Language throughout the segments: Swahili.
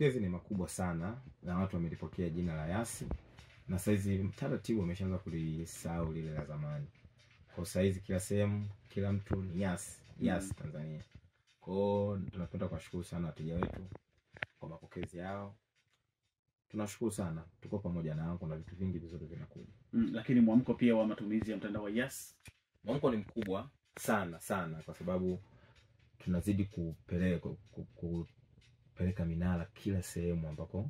mapokezi ni makubwa sana na watu wamelipokea jina la Yas, na saizi taratibu wameshaanza kulisahau lile la zamani. Kwa saizi kila sehemu, kila mtu ni Yas Tanzania. Kwa tunapenda kuwashukuru sana wateja wetu kwa mapokezi yao. Tunashukuru sana, tuko pamoja nao, kuna vitu vingi vizuri vinakuja. Lakini mwamko pia wa matumizi ya mtandao wa Yas, mwamko ni mkubwa sana kwa sababu tunazidi kupeleka minara kila sehemu ambako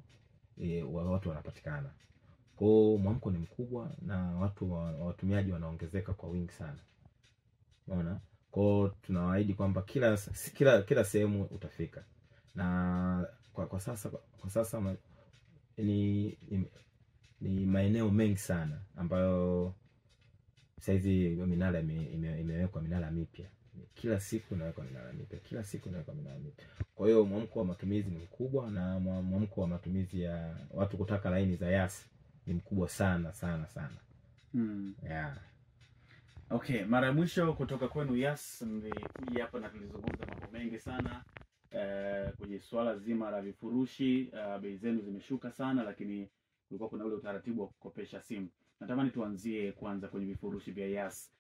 watu wanapatikana. Kwa mwamko ni mkubwa na watumiaji wanaongezeka kwa wingi sana. Unaona? Kwa tunawaahidi kwamba kila sehemu utafika. Na kwa sasa ni maeneo mengi sana ambayo saizi minara imewekwa minara mipya. Kila siku inawekwa minara mipya. Kwa hiyo mwamko wa matumizi ni mkubwa, na mwamko wa matumizi ya watu kutaka laini za Yas ni mkubwa sana. Yeah. Okay, mara ya mwisho kutoka kwenu Yas mlikuja hapa na tulizungumza mambo mengi sana kwenye swala zima la vifurushi. Bei zenu zimeshuka sana, lakini kulikuwa kuna ule utaratibu wa kukopesha simu. Natamani tuanzie kwanza kwenye vifurushi vya Yas.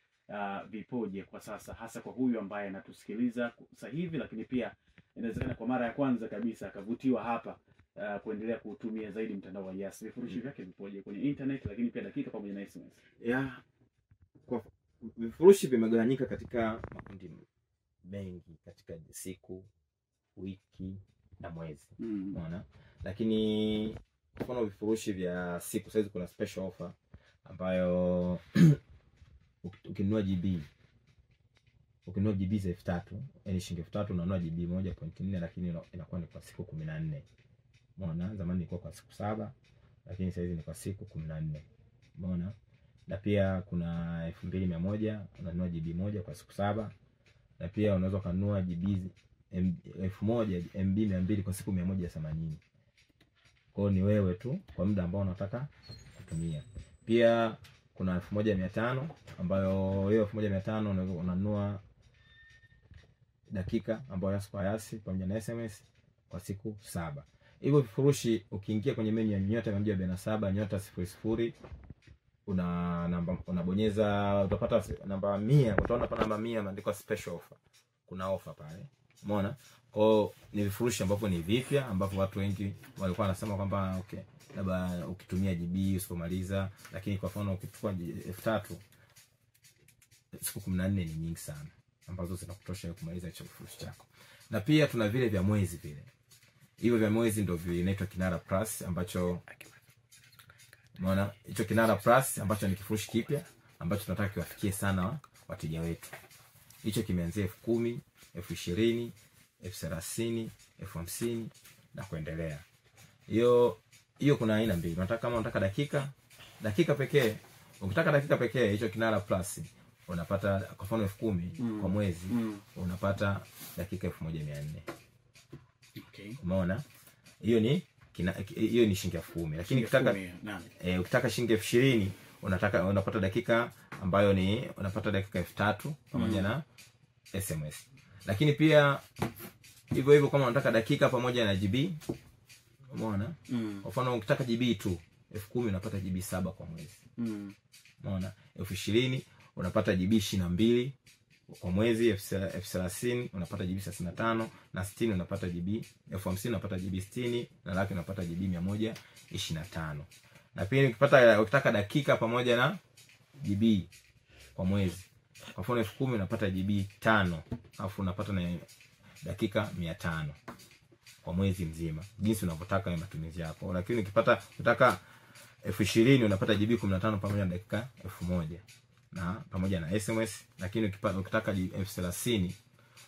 Vipoje kwa sasa, hasa kwa huyu ambaye anatusikiliza sasa hivi, lakini pia inawezekana kwa mara ya kwanza kabisa akavutiwa hapa kuendelea kutumia zaidi mtandao wa Yas. Vifurushi vyake vipoje kwenye internet, lakini pia dakika pamoja na SMS? Kwa vifurushi vimegawanyika katika makundi mengi, katika siku, wiki na mwezi. Unaona? Lakini kwa mfano vifurushi vya siku sasa kuna special offer ambayo ukinunua GB za 3000, yani shilingi 3000 unanunua GB 1.4, lakini inakuwa ni kwa siku 14. Umeona? Zamani ilikuwa kwa siku 7, lakini sasa hivi ni kwa siku 14. Umeona? Na pia kuna 2100 unanunua GB 1 kwa siku 7, na pia unaweza kununua GB 1000 MB 200 kwa siku 180. Kwa hiyo ni wewe tu kwa muda ambao unataka kutumia. Pia kuna 1500 ambayo hiyo 1500 unanunua dakika ambayo Yas kwa Yas pamoja na SMS kwa siku 7. Hivyo vifurushi ukiingia kwenye menu ya *147 *00 unabonyeza, utapata namba 100, utaona hapa namba 100 imeandikwa special offer. Kuna offer pale. Umeona? Kwa ni vifurushi ambavyo ni vipya ambavyo watu wengi walikuwa wanasema kwamba okay, labda ukitumia GB usipomaliza, lakini kwa mfano ukichukua 3000 siku 14 ni nyingi sana ambazo zinakutosha kumaliza hicho kifurushi chako. Na pia tuna vile vya mwezi vile. Hivyo vya mwezi ndio vinaitwa Kinara Plus, ambacho unaona hicho Kinara Plus ambacho ni kifurushi kipya ambacho tunataka kiwafikie sana wateja wetu. Hicho kimeanzia 10,000, 20,000, 30,000, 50,000 na kuendelea. Hiyo kuna aina mbili. Kama unataka dakika pekee, ukitaka dakika pekee hicho Kinara Plus unapata kwa mfano 10,000 kwa mwezi, unapata dakika 1400. Okay. Umeona? Hiyo ni shilingi 10,000. Lakini ukitaka shilingi 20,000 unapata dakika ambayo ni unapata dakika 3000 pamoja na SMS. Lakini pia hivyo kama unataka dakika pamoja na GB, umeona? Kwa mfano ukitaka GB tu 10,000 unapata GB 7 kwa mwezi. Umeona? 20,000 unapata GB 22 kwa mwezi, 30,000 unapata GB 35, na 60 unapata GB 50,000 unapata GB 60, na laki unapata GB 125. Na pia ukitaka dakika pamoja na GB kwa mwezi, kwa mfano 10,000 unapata GB 5, alafu unapata na dakika 500 kwa mwezi mzima, jinsi unavyotaka matumizi yako. Lakini ukitaka 20,000 unapata GB 15 pamoja na dakika 1000 na pamoja na SMS. Lakini ukitaka 30,000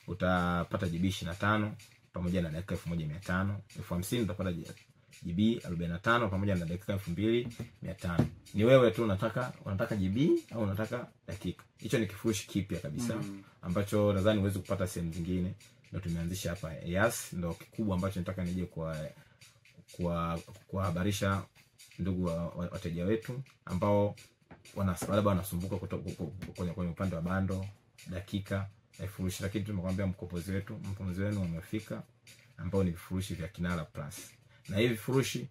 utapata GB 25 pamoja na dakika 1500. 50,000 utapata GB 45 pamoja na dakika 2500. Ni wewe tu unataka GB au unataka dakika. Hicho ni kifurushi kipya kabisa ambacho nadhani uweze kupata sehemu zingine. Ndio tumeanzisha hapa Yas, ndio kikubwa ambacho nataka nije kuhabarisha ndugu wateja wetu ambao wanasumbuka kwenye upande wa bando dakika vifurushi. Lakini tumekwambia mkombozi wenu umefika, ambao ni vifurushi vya Kinara Plus. Na hivi vifurushi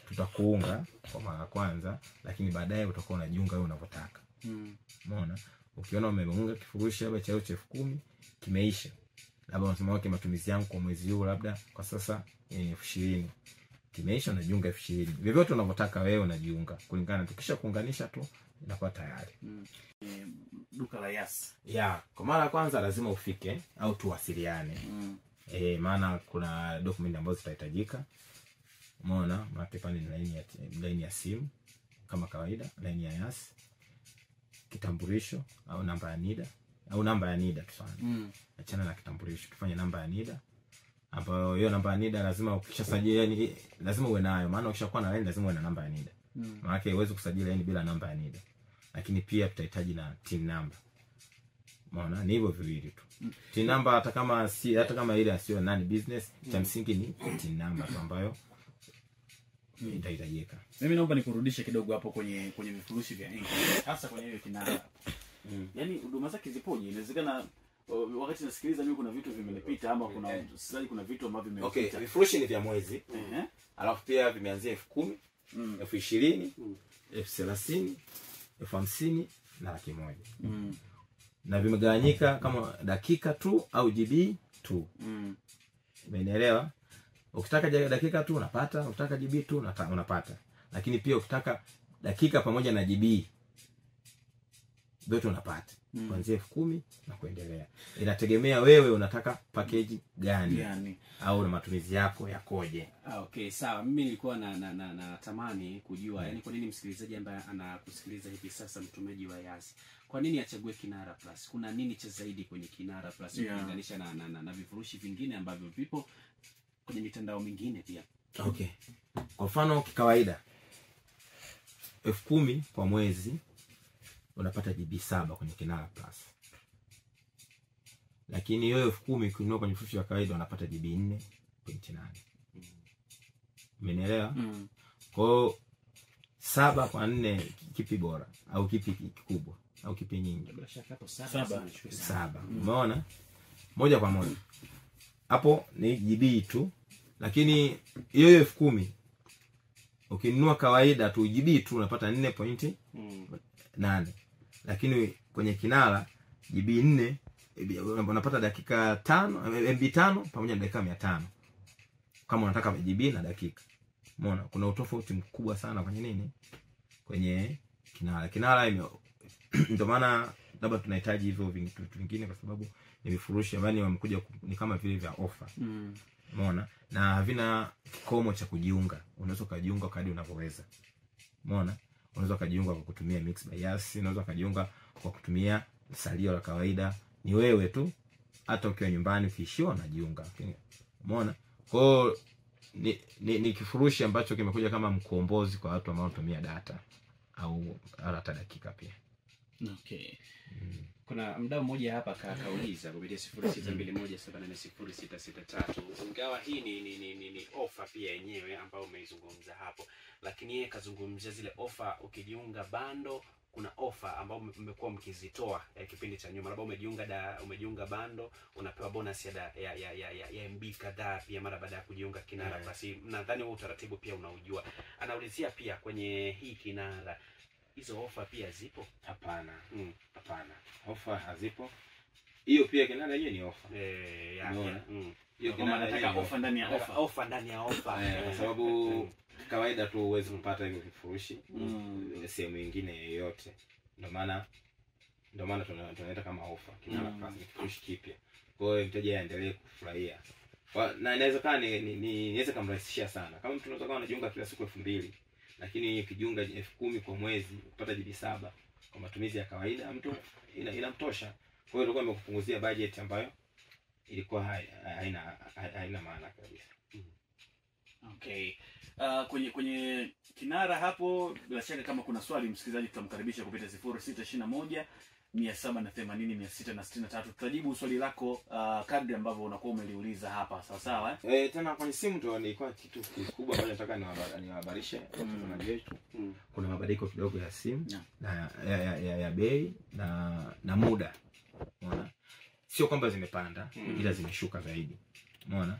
tutakuunga kwa mara kwanza, lakini baadaye utakuwa unajiunga wewe unavyotaka. Umeona? Ukiona umeunga kifurushi labda cha 10,000 kimeisha, labda unasema wake matumizi yangu kwa mwezi huu labda kwa sasa ni 20,000, kimeisha unajiunga 20,000. Vyovyote unavyotaka wewe unajiunga kulingana, tukisha kuunganisha tu inakuwa tayari. Duka la Yas. Kwa mara ya kwanza lazima ufike au tuwasiliane. Maana kuna document ambazo zitahitajika. Umeona? Maana ni line ya simu kama kawaida, line ya Yas, kitambulisho au namba ya NIDA au namba ya NIDA tufanye. Achana na kitambulisho, tufanye namba ya NIDA, ambayo hiyo namba ya NIDA lazima ukishasajili, yani lazima uwe nayo, maana ukishakuwa na line lazima uwe na namba ya NIDA. Maana huwezi kusajili line bila namba ya NIDA. Lakini pia tutahitaji na TIN number. Umeona? Ni hivyo viwili tu. TIN number hata kama ile asio nani business, cha msingi ni TIN number ambayo itahitajika. Mimi naomba nikurudishe kidogo hapo kwenye vifurushi vya Enki, hasa kwenye hiyo kinara. Yaani huduma zake zipoje? Inawezekana wakati nasikiliza mimi kuna vitu vimenipita, ama kuna vitu ambavyo vimepita. Vifurushi ni vya mwezi. Alafu pia vimeanzia 10,000, 20,000, 30,000, 50,000 na 100,000. Na vimegawanyika kama dakika tu au GB tu. Umeelewa? Ukitaka dakika tu unapata, ukitaka GB tu unapata. Lakini pia ukitaka dakika pamoja na GB zote unapata. Kuanzia 10,000 na kuendelea. Inategemea wewe unataka package gani au na matumizi yako yakoje. Okay, sawa. Mimi nilikuwa na tamani kujua yani kwa nini msikilizaji ambaye anakusikiliza hivi sasa, mtumiaji wa Yas, kwa nini achague Kinara Plus? Kuna nini cha zaidi kwenye Kinara Plus ukilinganisha na vifurushi vingine ambavyo vipo kwenye mitandao mingine pia? Okay. Kwa mfano kawaida 10,000 kwa mwezi unapata GB 7 kwenye Kinara Plus. Lakini hiyo 10,000 kununua kwenye vifurushi vya kawaida unapata GB 4.8. Umeelewa? Kwa 7 kwa 4 kipi bora au kipi kikubwa au kipi nyingi? Bila shaka hapo 7. Umeona? Moja kwa moja. Hapo ni GB tu. Lakini hiyo 10,000 ukinunua kawaida tu GB tu unapata 4.8. Lakini kwenye Kinara GB 4 unapata dakika 5, MB 5 pamoja na dakika 500. Kama unataka GB na dakika. Umeona? Kuna utofauti mkubwa sana kwenye nini? Kwenye Kinara. Kinara ndio maana labda tunahitaji hivyo vitu vingine kwa sababu ni vifurushi ambavyo wamekuja ni kama vile vya offer. Umeona? Na havina kikomo cha kujiunga. Unaweza kujiunga kadri unavyoweza. Umeona? Unaweza kujiunga kwa kutumia Mix by Yas, unaweza kujiunga kwa kutumia salio la kawaida. Ni wewe tu. Hata ukiwa nyumbani ukiishiwa unajiunga. Umeona? Kwa ni kifurushi ambacho kimekuja kama mkombozi kwa watu ambao wanatumia data au hata dakika pia. Okay. Kuna mdau mmoja hapa kauliza kupitia 0621780663. Ingawa hii ni offer pia yenyewe ambayo umeizungumza hapo, lakini yeye kazungumzia zile offer ukijiunga bando. Kuna offer ambao mmekuwa mkizitoa kipindi cha nyuma, labda umejiunga bando unapewa bonus ya MB kadhaa pia mara baada ya kujiunga Kinara Plus. Nadhani huo utaratibu pia unaujua. Anaulizia pia kwenye hii Kinara, hizo offer pia zipo? Hapana. Hapana. Offer hazipo. Hiyo pia Kinara yenyewe ni offer. Hiyo Kinara nataka offer ndani ya offer. Offer ndani ya offer. Kwa sababu kawaida tu uweze kupata hivyo vifurushi sehemu nyingine yoyote. Ndio maana tunaita kama offer. Kinara Plus ni kifurushi kipya. Kwa hiyo mteja aendelee kufurahia. Na inawezekana niweze kumrahisishia sana. Kama mtu anataka anajiunga kila siku 2,000, lakini ukijiunga 10,000 kwa mwezi kupata GB 7 kwa matumizi ya kawaida mtu inamtosha. Kwa hiyo ilikuwa imekupunguzia budget ambayo ilikuwa haina maana kabisa. Okay. Kwenye Kinara hapo bila shaka kama kuna swali msikilizaji tutamkaribisha kupitia 0621780663. Tutajibu swali lako kadri ambavyo unakuwa umeliuliza hapa. Sawa sawa tena kwenye simu ndio ilikuwa kitu kikubwa ambacho nataka niwahabarishe watazamaji wetu. Kuna mabadiliko kidogo ya simu na ya bei na muda. Umeona? Sio kwamba zimepanda ila zimeshuka zaidi. Umeona?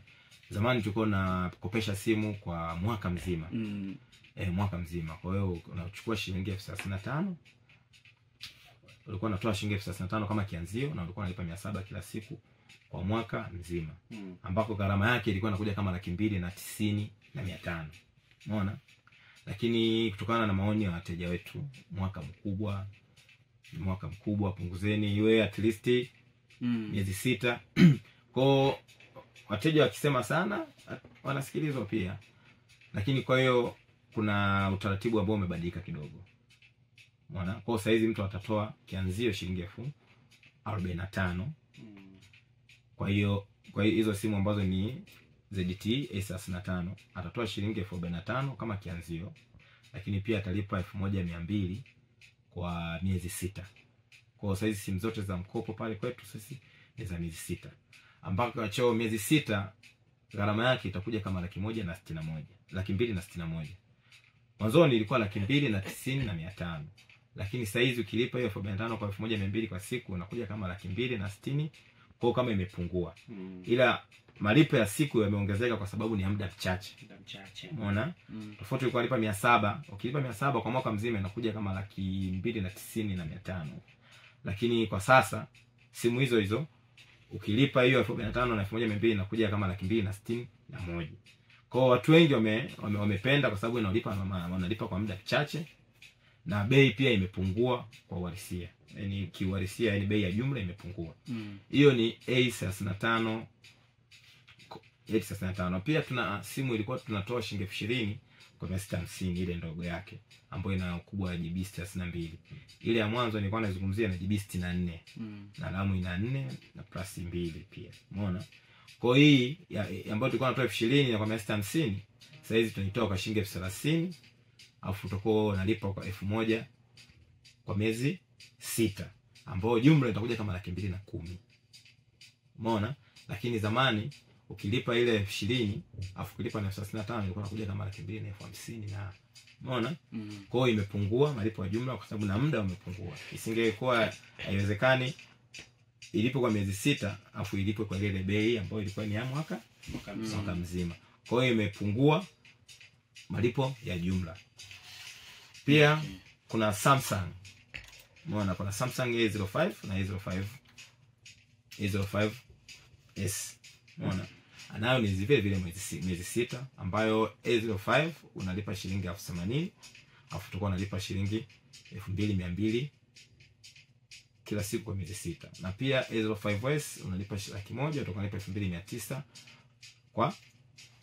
Zamani tulikuwa tunakopesha simu kwa mwaka mzima. Mwaka mzima. Kwa hiyo unachukua shilingi 35,000. Ulikuwa unatoa shilingi 35,000 kama kianzio na ulikuwa unalipa 700 kila siku kwa mwaka mzima. Ambako gharama yake ilikuwa inakuja kama 290,500. Umeona? Lakini kutokana na maoni ya wateja wetu, mwaka mkubwa punguzeni iwe at least miezi 6. Kwa wateja wakisema sana wanasikilizwa pia. Lakini kwa hiyo kuna utaratibu ambao umebadilika kidogo. Umeona? Kwa sasa hizi mtu atatoa kianzio shilingi 45,000. Kwa hiyo hizo simu ambazo ni ZTE A35 atatoa shilingi 45,000 kama kianzio, lakini pia atalipa 1,200 kwa miezi 6. Kwa sasa hizi simu zote za mkopo pale kwetu sisi ni za miezi 6. Ambako achao miezi 6 gharama yake itakuja kama 161,000, 261,000. Mwanzoni ilikuwa 290,500. Lakini sasa hizi ukilipa hiyo 45,000 kwa 1,200 kwa siku unakuja kama 260,000. Kwa kama imepungua. Ila malipo ya siku yameongezeka kwa sababu ni ya muda mchache. Umeona? Tofauti ilikuwa lipa 700, ukilipa 700 kwa mwaka mzima inakuja kama 290,500. Lakini kwa sasa simu hizo ukilipa hiyo 45,000 na 1,200 inakuja kama 261,000. Kwa watu wengi wamependa kwa sababu wanalipa kwa muda mchache na bei pia imepungua kwa uhalisia. Yaani kiuhalisia, yaani bei ya jumla imepungua. Hiyo ni A35. Pia tuna simu ilikuwa tunatoa shilingi 20,000 kwa 650 ile ndogo yake ambayo ina ukubwa wa GB 32. Ile ya mwanzo nilikuwa nazungumzia na GB 64. Na ramu ina 4 na plus 2 pia. Umeona? Kwa hii ambayo tulikuwa tunatoa 20,000 na kwa 650, sasa hizi tunaitoa kwa shilingi 30,000, afu utakuwa unalipa kwa 1,000 kwa miezi 6, ambayo jumla itakuja kama 210,000. Umeona? Lakini zamani ukilipa ile 20,000 afu kulipa na 35,000 ilikuwa inakuja kama 250,000 na umeona? Kwa hiyo imepungua malipo ya jumla kwa sababu na muda umepungua. Isingekuwa haiwezekani ilipo kwa miezi 6 afu ilipo kwa ile bei ambayo ilikuwa ni ya mwaka mzima. Kwa hiyo imepungua malipo ya jumla. Pia kuna Samsung. Umeona kuna Samsung A05 na A05s. Umeona? Anayo ni vile vile miezi 6 ambayo A05 unalipa shilingi 80,000 afu utakuwa unalipa shilingi 2,200 kila siku kwa miezi 6. Na pia A05s unalipa 100,000 utakuwa unalipa 2,900 kwa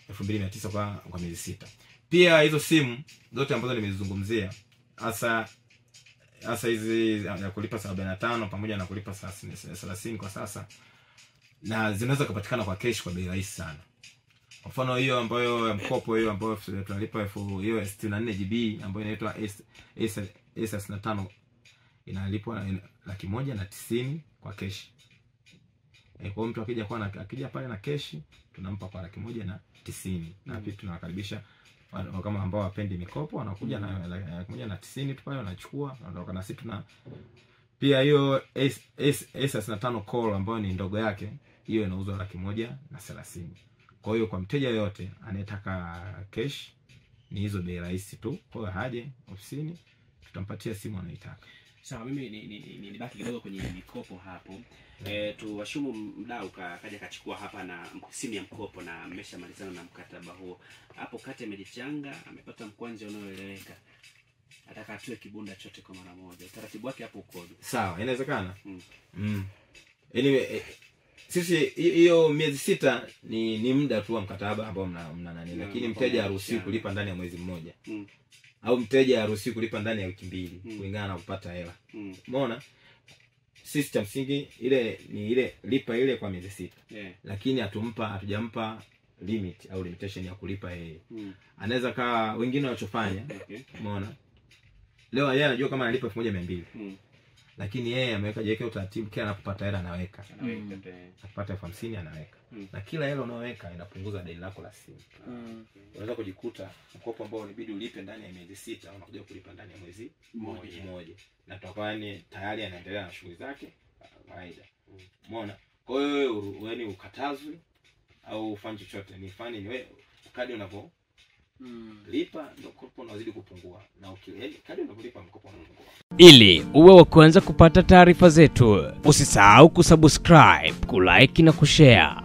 2,900 kwa miezi 6. Pia hizo simu zote ambazo nimezungumzia hasa hizi ya kulipa 75 pamoja na kulipa 30 kwa sasa, na zinaweza kupatikana kwa cash kwa bei rahisi sana. Kwa mfano hiyo ambayo mkopo hiyo ambayo tunalipa hiyo 64 GB ambayo inaitwa A35 inalipwa 190,000 kwa cash. Kwa mtu akija pale na cash tunampa kwa 190,000. Na pia tunawakaribisha kama ambao wapendi mikopo wanakuja na 190,000 tu pale wanachukua na na sisi tuna pia hiyo A35 Core ambayo ni ndogo yake, hiyo inauzwa 130,000. Kwa hiyo kwa mteja yote anayetaka cash ni hizo bei rahisi tu. Kwa hiyo haje ofisini tutampatia simu anayoitaka. Sawa, mimi nibaki kidogo kwenye mikopo hapo. Tuwashumu mdau kaja kachukua hapa na simu ya mkopo na mmeshamalizana na mkataba huo. Hapo kati amejichanga, amepata mkwanja unaoeleweka. Ataka atue kibunda chote kwa mara moja. Utaratibu wake hapo ukoje? Sawa, inawezekana. Anyway, sisi hiyo miezi 6 ni muda tu wa mkataba ambao mna nani, lakini mteja haruhusiwi kulipa ndani ya mwezi mmoja. Au mteja haruhusiwi kulipa ndani ya wiki 2 kulingana na kupata hela. Umeona? Sisi cha msingi ile ni ile lipa ile kwa miezi 6. Lakini hatujampa limit au limitation ya kulipa yeye. Anaweza kaa wengine wanachofanya. Umeona? Leo yeye anajua kama analipa 1,200. Lakini yeye ameweka jiweke utaratibu kila anapopata hela anaweka. Akipata 50,000 anaweka. Na kila hela unaweka inapunguza deni lako la simu. Unaweza kujikuta mkopo ambao unabidi ulipe ndani ya miezi 6 unakuja kulipa ndani ya mwezi mmoja. Na tutakwani tayari anaendelea na shughuli zake kawaida. Umeona? Kwa hiyo wewe ukatazwi au ufanye chochote. Ni fani ni wewe kadi unapo lipa ndio mkopo unazidi kupungua, na kadi unapolipa mkopo unapungua. Ili uwe wa kwanza kupata taarifa zetu, usisahau kusubscribe, kulike na kushare.